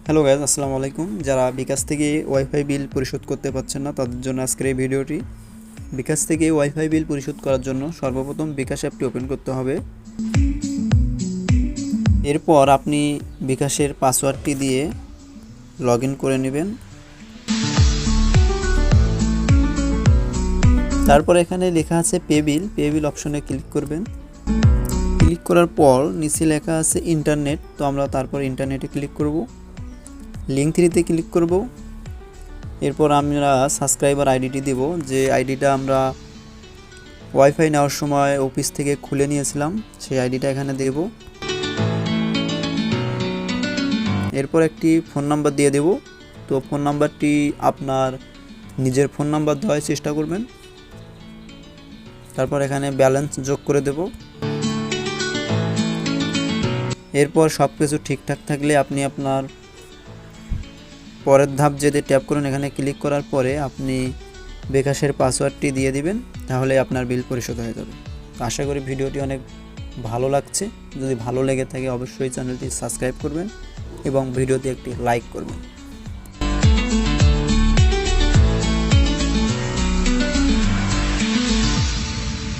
Hello guys, আসসালামু আলাইকুম। যারা বিকাশ থেকে ওয়াইফাই বিল পরিশোধ করতে পারছেন না তাদের জন্য আজকের এই ভিডিওটি। বিকাশ থেকে ওয়াইফাই বিল পরিশোধ করার জন্য সর্বপ্রথম বিকাশ অ্যাপটি ওপেন করতে হবে। এরপর আপনি বিকাশের পাসওয়ার্ডটি দিয়ে লগ ইন করে নেবেন। তারপর এখানে লেখা আছে পে বিল অপশনে ক্লিক করবেন। ক্লিক করার পর নিচে লেখা আছে ইন্টারনেট, তো আমরা তারপর ইন্টারনেটে ক্লিক করব। লিঙ্ক 3তে ক্লিক করব। এরপর আমরা সাবস্ক্রাইবার আইডিটি দেব, যে আইডিটা আমরা ওয়াইফাই নেওয়ার সময় অফিস থেকে খুলে নিয়েছিলাম, সেই আইডিটা এখানে দেব। এরপর একটি ফোন নাম্বার দিয়ে দেব। তো ফোন নাম্বারটি আপনার নিজের ফোন নাম্বার দেওয়ার চেষ্টা করবেন। তারপর এখানে ব্যালেন্স যোগ করে দেব। এরপর সব কিছু ঠিকঠাক থাকলে আপনি আপনার পরের ধাপ যেতে ট্যাপ করুন। এখানে ক্লিক করার পরে আপনি বিকাশের পাসওয়ার্ডটি দিয়ে দিবেন, তাহলে আপনার বিল পরিশোধ হয়ে যাবে। আশা করি ভিডিওটি অনেক ভালো লাগছে। যদি ভালো লেগে থাকে অবশ্যই চ্যানেলটি সাবস্ক্রাইব করবেন এবং ভিডিওতে একটি লাইক করবেন।